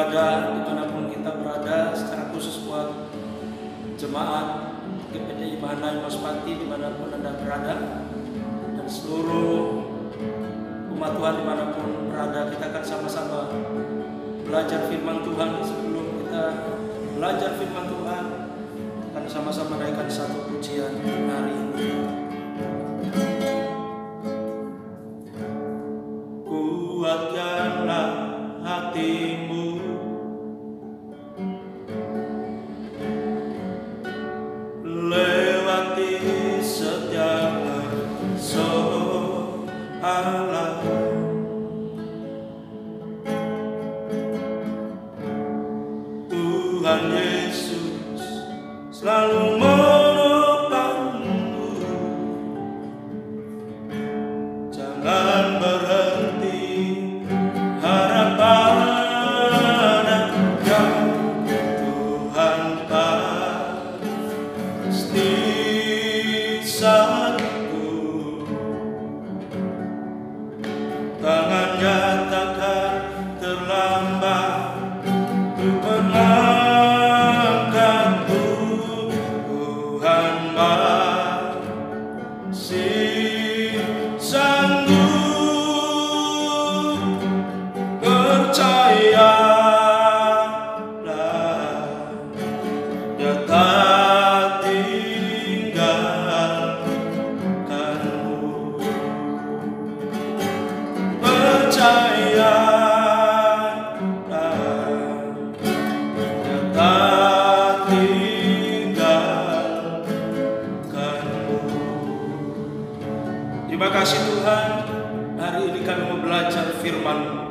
berada dimanapun kita berada, secara khusus buat jemaat GPD Imana Mas Pati dimanapun Anda berada, dan seluruh umat Tuhan dimanapun berada. Kita akan sama-sama belajar firman Tuhan. Sebelum kita belajar firman Tuhan, akan sama-sama naikkan satu pujian hari ini. Kuatkanlah hatimu, lewati setiap persoalan. Tuhan Yesus selalu menopangmu. Jangan berhenti harap padanya, Tuhan pasti sanggup. Tangannya takkan terlambat untuk mengangkatmu. Tuhan masih sanggup. Percayalah, Dia tak tinggalkanmu. Percayalah, Dia tak tinggalkanmu. Terima kasih Tuhan, hari ini kami mau belajar firman-Mu.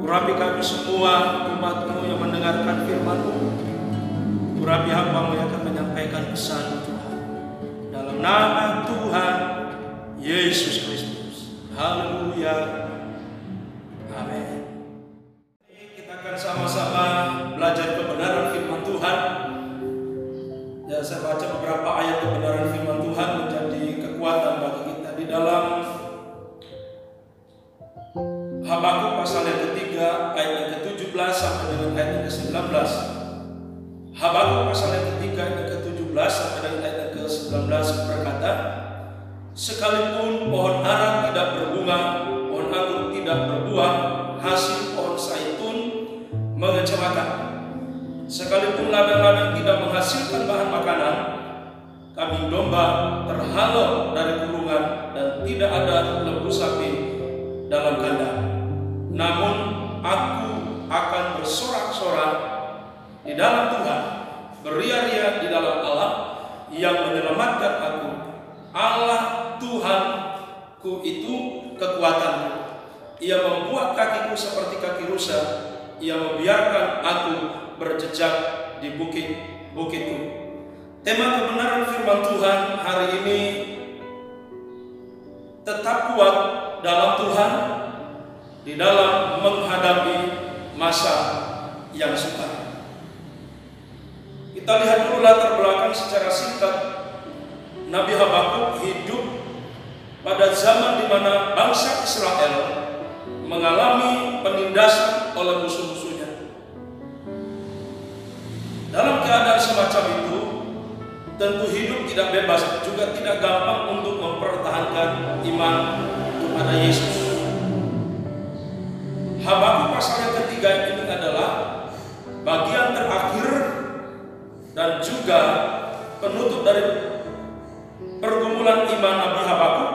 Urapi kami semua umat-Mu yang mendengarkan firman-Mu. Urapi hamba-Mu yang akan menyampaikan pesan Tuhan. Dalam nama Tuhan Yesus Kristus. Haleluya. Amin. Kita akan sama-sama belajar kebenaran firman Tuhan. Ya, saya baca beberapa ayat kebenaran firman Tuhan menjadi kekuatan bagi kita di dalam Habakuk pasal yang ketiga ayat yang ke-17 sampai dengan ayat yang ke-19. Habakuk pasal yang ketiga ayat yang ke-17 sampai dengan ayat yang ke-19 berkata, sekalipun pohon ara tidak berbunga, pohon anggur tidak berbuah, hasil pohon zaitun mengecewakan. Sekalipun ladang-ladang tidak menghasilkan bahan makanan, kambing domba terhalau dari kurungan, dan tidak ada lembu sapi dalam kandang. Namun aku akan bersorak-sorak di dalam Tuhan, beria-ria di dalam Allah yang menyelamatkan aku. Allah Tuhanku itu kekuatanku. Ia membuat kakiku seperti kaki rusa. Ia membiarkan aku berjejak di bukit-bukitku. Tema kebenaran firman Tuhan hari ini, tetap kuat dalam Tuhan di dalam menghadapi masa yang sukar. Kita lihat dulu latar belakang secara singkat. Nabi Habakuk hidup pada zaman di mana bangsa Israel mengalami penindasan oleh musuh-musuhnya. Dalam keadaan semacam itu, tentu hidup tidak bebas, juga tidak gampang untuk mempertahankan iman kepada Yesus. Habakuk pasal yang ketiga ini adalah bagian terakhir dan juga penutup dari pergumulan iman Nabi Habakuk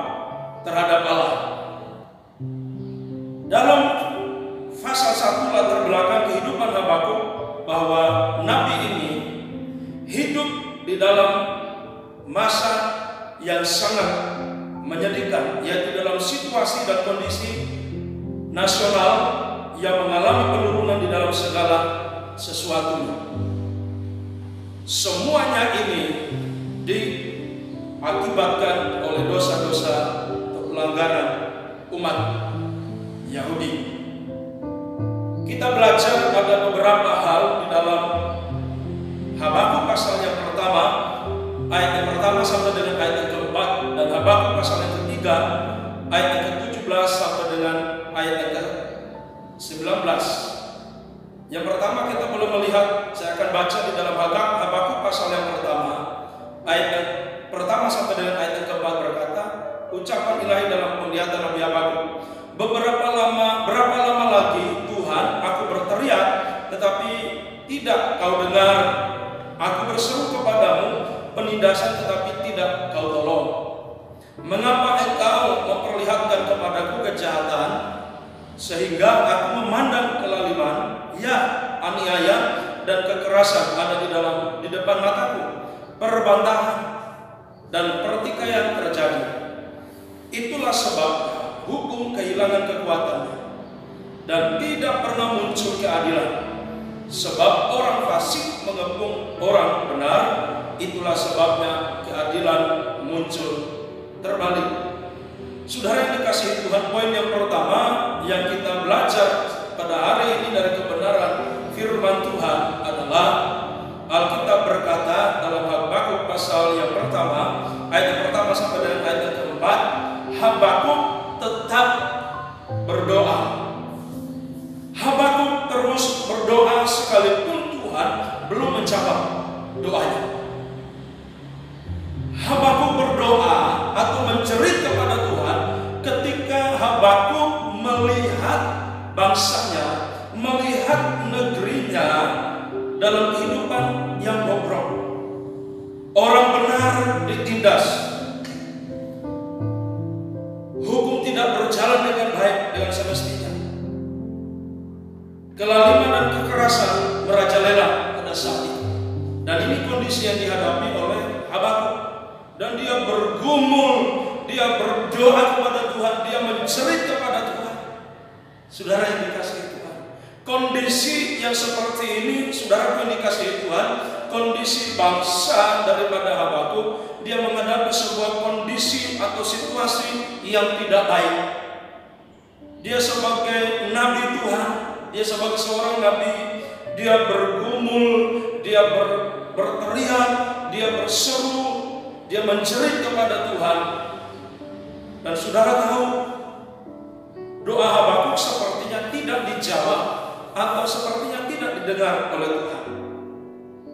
terhadap Allah. Dalam pasal 1 latar belakang kehidupan Habakuk bahwa nabi ini hidup di dalam masa yang sangat menyedihkan, yaitu dalam situasi dan kondisi nasional yang mengalami penurunan di dalam segala sesuatunya. Semuanya ini diakibatkan oleh dosa-dosa atau pelanggaran umat Yahudi. Kita belajar ada beberapa hal di dalam Habakuk pasal yang pertama, ayat yang pertama sampai dengan ayat yang keempat, dan Habakuk pasal yang ketiga, ayat yang ke-17 sampai dengan ayat yang ke-19, Yang pertama kita boleh melihat, saya akan baca di dalam Habakuk pasal yang pertama, ayat yang pertama sampai dengan ayat yang keempat berkata, ucapan ilahi dalam penglihatan Nabi Habakuk. Berapa lama lagi Tuhan, aku berteriak, tetapi tidak kau dengar. Aku berseru kepadamu, penindasan tetapi tidak kau tolong. Mengapa engkau memperlihatkan kepadaku kejahatan, sehingga aku memandang kelaliman, ya aniaya dan kekerasan ada di depan mataku. Perbantahan dan pertikaian terjadi. Itulah sebabnya hukum kehilangan kekuatannya dan tidak pernah muncul keadilan. Sebab orang fasik mengepung orang benar, itulah sebabnya keadilan muncul terbalik. Saudara yang dikasihi Tuhan, poin yang pertama yang kita belajar pada hari ini dari kebenaran firman Tuhan adalah Alkitab berkata dalam Habakuk pasal yang pertama, ayat yang pertama sampai dengan ayat yang keempat, Habakuk tetap berdoa. Habakuk terus berdoa sekalipun Tuhan belum menjawab doanya. Habakuk berdoa atau menjerit kepada Tuhan ketika Habakuk melihat bangsanya, melihat negerinya dalam kehidupan yang bobrok. Orang benar ditindas, hukum tidak berjalan dengan baik, dengan semestinya. Kelaliman dan kekerasan merajalela pada saat itu. Dan ini kondisi yang dihadapi oleh Habakuk. Dan dia bergumul, dia berdoa kepada Tuhan, dia menjerit kepada Tuhan. Saudara yang dikasihi Tuhan, kondisi yang seperti ini, saudara yang dikasihi Tuhan, kondisi bangsa daripada Habakuk, dia menghadapi sebuah kondisi atau situasi yang tidak baik. Dia sebagai nabi Tuhan, dia sebagai seorang nabi, dia bergumul, dia berteriak, dia berseru, dia menjerit kepada Tuhan. Dan saudara tahu, doa Habakuk sepertinya tidak dijawab atau sepertinya tidak didengar oleh Tuhan.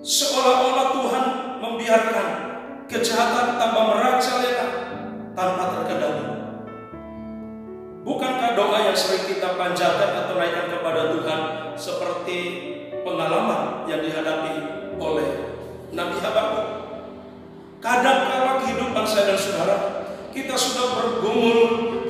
Seolah-olah Tuhan membiarkan kejahatan tambah merajalela tanpa terkendali. Bukankah doa yang sering kita panjatkan atau naikkan kepada Tuhan seperti pengalaman yang dihadapi oleh Nabi Habakuk? Kadang-kala kehidupan saya dan saudara, kita sudah bergumul,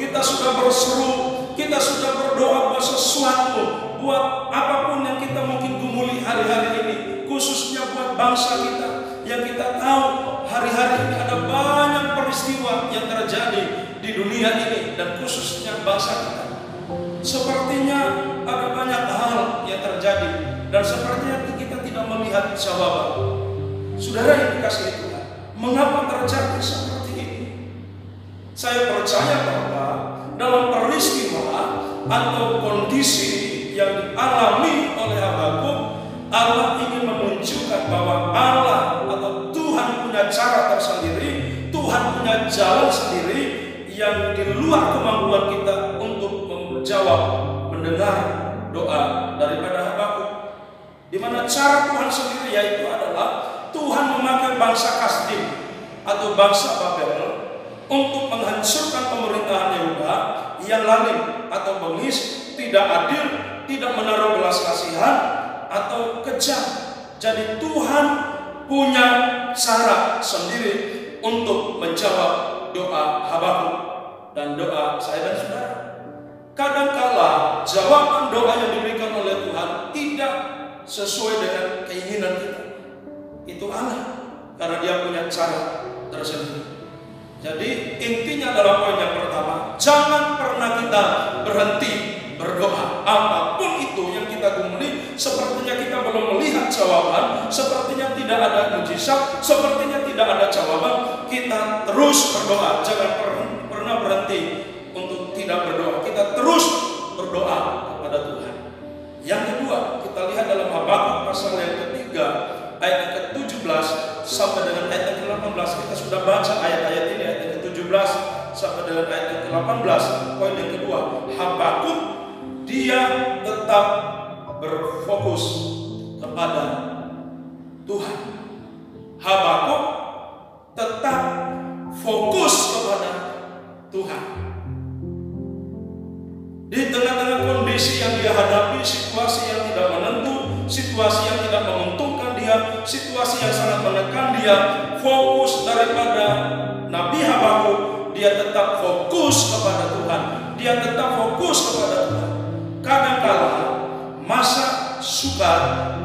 kita sudah berseru, kita sudah berdoa buat sesuatu, buat apapun yang kita mungkin gumuli hari-hari ini, khususnya buat bangsa kita, yang kita tahu hari-hari ini ada banyak peristiwa yang terjadi di dunia ini dan khususnya bangsa kita. Sepertinya ada banyak hal yang terjadi dan sepertinya kita tidak melihat jawaban. Saudara yang dikasihi Tuhan, mengapa terjadi seperti ini? Saya percaya bahwa dalam peristiwa atau kondisi yang dialami oleh Habakuk, Allah ingin menunjukkan bahwa Allah atau Tuhan punya cara tersendiri, Tuhan punya jalan sendiri yang di luar kemampuan kita untuk menjawab, mendengar doa daripada Habakuk. Di mana cara Tuhan sendiri yaitu adalah Tuhan memakai bangsa Kasdim atau bangsa Babel untuk menghancurkan pemerintahan Yehuda yang lalim atau bengis, tidak adil, tidak menaruh belas kasihan atau kejam. Jadi Tuhan punya cara sendiri untuk menjawab doa Habakuk dan doa saya dan saudara. Kadangkala jawaban doa yang diberikan oleh Tuhan tidak sesuai dengan keinginan kita. Itu Allah, karena dia punya cara tersendiri. Jadi intinya adalah poin yang pertama, jangan pernah kita berhenti berdoa. Apapun itu yang kita gumuli, sepertinya kita belum melihat jawaban, sepertinya tidak ada mujizat, sepertinya tidak ada jawaban, kita terus berdoa. Jangan pernah berhenti untuk tidak berdoa. Kita terus berdoa kepada Tuhan. Yang kedua, kita lihat dalam Habakuk pasal yang ketiga, ayat yang ke-17 sampai dengan ayat yang ke-18. Kita sudah baca ayat-ayat ini, ayat yang ke-17 sampai dengan ayat yang ke-18. Poin yang kedua, Habakuk dia tetap berfokus kepada Tuhan. Habakuk tetap fokus kepada Tuhan. Di tengah-tengah kondisi yang dia hadapi, situasi yang tidak menentu, situasi yang tidak menguntungkan dia, situasi yang sangat menekan dia, fokus daripada Nabi Habakuk, dia tetap fokus kepada Tuhan. Dia tetap fokus kepada Tuhan. Kadang-kala masa sukar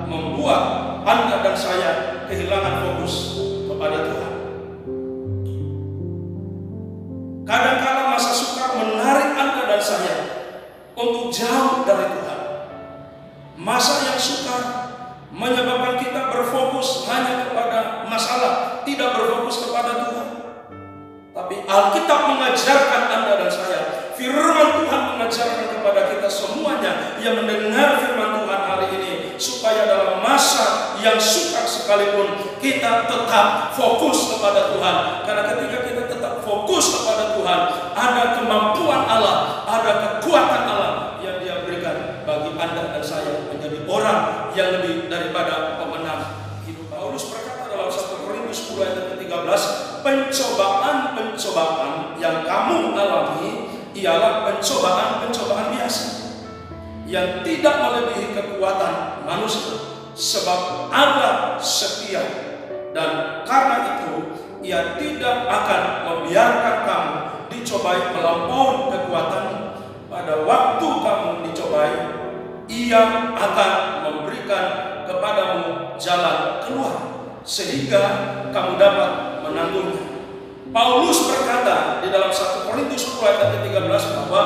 membuat Anda dan saya kehilangan fokus kepada Tuhan. Kadang-kala masa sukar menarik Anda dan saya untuk jauh dari Tuhan. Masa yang sukar menyebabkan kita berfokus hanya kepada masalah, tidak berfokus kepada Tuhan. Tapi Alkitab mengajarkan Anda dan saya, firman Tuhan mengajarkan kepada kita semuanya yang mendengar firman Tuhan hari ini, supaya dalam masa yang sukar sekalipun kita tetap fokus kepada Tuhan. Karena ketika kita tetap fokus kepada Tuhan, ada kemampuan Allah, ada kekuatan Allah yang Dia berikan bagi Anda dan saya menjadi orang yang lebih daripada pemenang hidup. Paulus berkata dalam 1 Korintus 10 ayat 13, pencobaan yang kamu alami ialah pencobaan biasa yang tidak melebihi kekuatan manusia, sebab Allah setia, dan karena itu Ia tidak akan membiarkan kamu dicobai melampaui kekuatanmu. Pada waktu kamu dicobai, Ia akan memberikan kepadamu jalan keluar, sehingga kamu dapat menanggungnya. Paulus berkata di dalam 1 Korintus 10 ayat 13 bahwa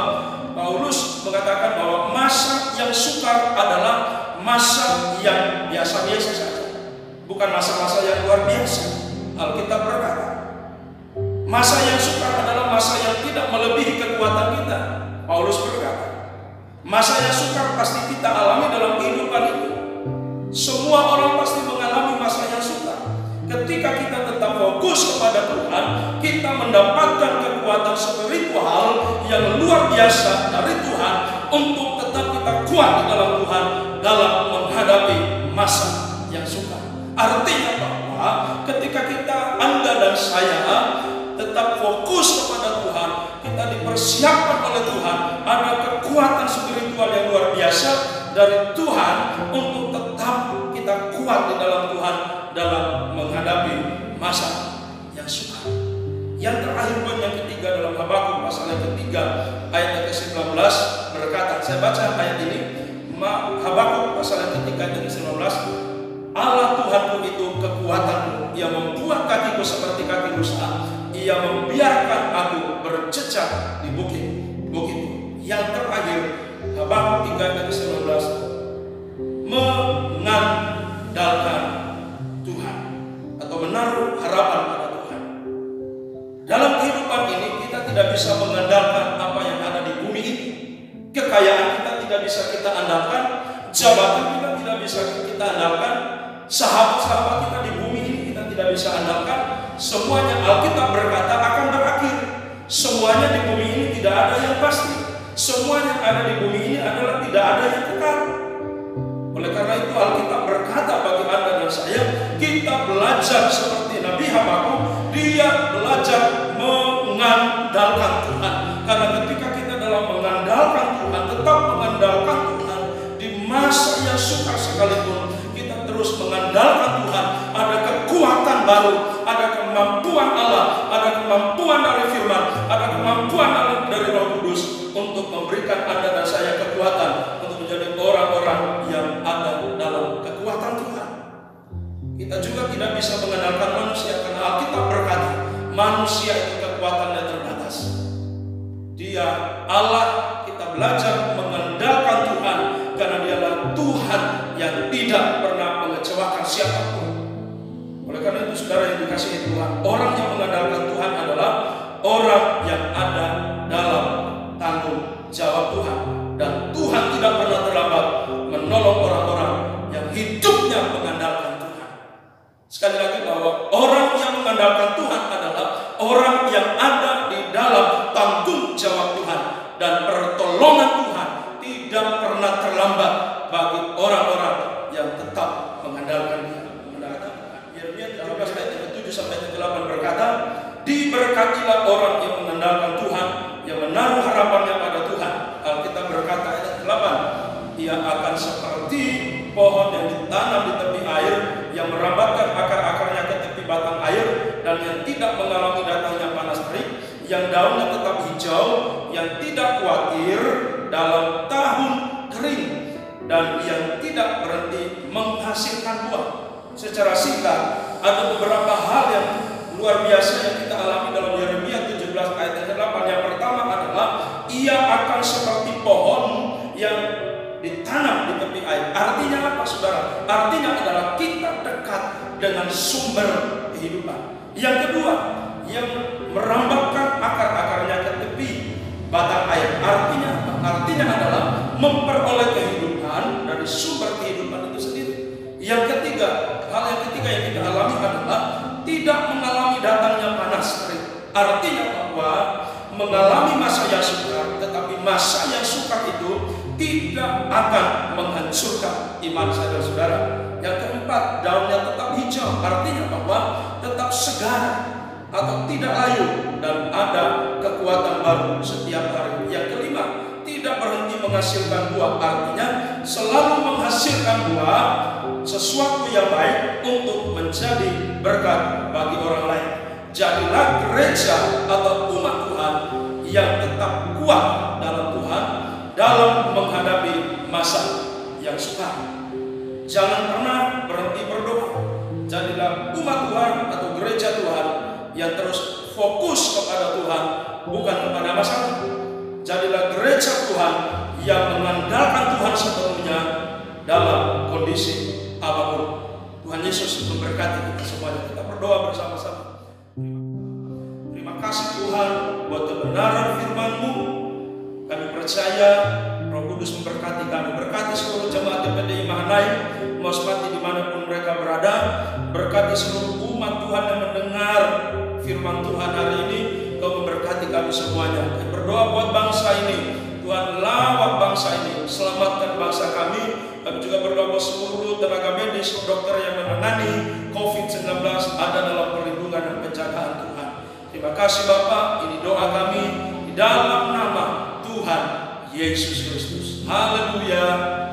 Paulus mengatakan bahwa masa yang sukar adalah masa yang biasa-biasa saja, bukan masa-masa yang luar biasa. Alkitab berkata, masa yang sukar adalah masa yang tidak melebihi kekuatan kita. Paulus berkata, masa yang sukar pasti kita alami dalam kehidupan ini. Semua orang pasti mengalami masa yang sukar. Ketika kita tetap fokus kepada Tuhan, kita mendapatkan kekuatan spiritual yang luar biasa dari Tuhan untuk tetap kita kuat di dalam Tuhan dalam menghadapi masa yang sukar. Artinya bahwa ketika Anda dan saya tetap fokus kepada Tuhan, kita dipersiapkan oleh Tuhan, ada kekuatan spiritual yang luar biasa dari Tuhan untuk tetap kita kuat di dalam Tuhan dalam menghadapi masa yang sukar. Yang terakhir, poin yang ketiga dalam Habakuk pasal yang ketiga ayat yang ke-19 berkata, saya baca ayat ini, Habakuk pasal yang ketiga ayat yang ke-19, Allah Tuhanku itu kekuatanmu, Ia membuat kakiku seperti kaki rusa, Ia membiarkan aku berjejak di bukit. Yang terakhir, Habakuk 3 ayat ke-19, mengandalkan Tuhan atau menaruh harapan pada Tuhan. Dalam kehidupan ini kita tidak bisa mengandalkan apa yang ada di bumi ini. Kekayaan kita tidak bisa kita andalkan, jabatan kita tidak bisa kita andalkan, sahabat-sahabat kita di bumi ini kita tidak bisa andalkan. Semuanya Alkitab berkata akan berakhir. Semuanya di bumi ini tidak ada yang pasti. Semuanya ada di bumi ini adalah tidak ada yang kekal. Oleh karena itu Alkitab berkata bagi Anda dan saya, kita belajar seperti Nabi Habakuk, dia belajar mengandalkan Tuhan. Karena ketika kita dalam mengandalkan Tuhan, tetap mengandalkan Tuhan di masa yang sukar sekalipun, kita terus mengandalkan Tuhan. Ada kekuatan baru, ada kemampuan Allah, ada kemampuan dari firman, ada kemampuan dari Roh Kudus untuk memberikan Anda dan saya kekuatan untuk menjadi orang-orang yang ada dalam kekuatan Tuhan. Kita juga tidak bisa mengandalkan manusia, karena Alkitab berkata manusia itu kekuatannya terbatas. Dia Allah, kita belajar mengandalkan Tuhan karena Dialah Tuhan yang tidak pernah mengecewakan siapapun. Oleh karena itu saudara yang dikasihi Berkatilah orang yang mengandalkan Tuhan, yang menaruh harapannya pada Tuhan. Alkitab berkata ayat 8, ia akan seperti pohon yang ditanam di tepi air, yang merambatkan akar-akarnya ke tepi batang air, dan yang tidak mengalami datangnya panas terik, yang daunnya tetap hijau, yang tidak khawatir dalam tahun kering, dan yang tidak berhenti menghasilkan buah. Secara singkat, ada beberapa hal yang luar biasa yang kita alami dalam Yeremia 17 ayat 8. Yang pertama adalah ia akan seperti pohon yang ditanam di tepi air. Artinya apa, saudara? Artinya adalah kita dekat dengan sumber kehidupan. Yang kedua, yang merambatkan akar-akarnya ke tepi batang air. Artinya apa? Artinya adalah memperoleh kehidupan dari sumber kehidupan itu sendiri. Yang ketiga, hal yang ketiga yang kita alami adalah tidak mengalami datangnya panas terik. Artinya bahwa mengalami masa yang sukar, tetapi masa yang sukar itu tidak akan menghancurkan iman saudara-saudara. Yang keempat, daunnya tetap hijau. Artinya bahwa tetap segar atau tidak layu dan ada kekuatan baru setiap hari. Yang kelima, tidak berhenti menghasilkan buah. Artinya selalu menghasilkan buah, sesuatu yang baik untuk menjadi berkat bagi orang lain. Jadilah gereja atau umat Tuhan yang tetap kuat dalam Tuhan dalam menghadapi masa yang sukar. Jangan pernah berhenti berdoa. Jadilah umat Tuhan atau gereja Tuhan yang terus fokus kepada Tuhan, bukan kepada masalah. Jadilah gereja Tuhan yang mengandalkan Tuhan sepenuhnya dalam kondisi apapun. Tuhan Yesus memberkati kita semuanya. Kita berdoa bersama-sama. Terima kasih Tuhan buat kebenaran firman-Mu. Kami percaya Roh Kudus memberkati kami. Berkati seluruh jemaat GPDI Mahanaim, Mosmati dimanapun mereka berada. Berkati seluruh umat Tuhan yang mendengar firman Tuhan hari ini. Kau memberkati kami semuanya. Kami berdoa buat bangsa ini. Tuhan, lawat bangsa ini, selamatkan bangsa kami. Kami juga berdoa buat seluruh tenaga medis, dokter yang menangani COVID-19 ada dalam perlindungan dan penjagaan Tuhan. Terima kasih Bapak, ini doa kami di dalam nama Tuhan Yesus Kristus. Haleluya.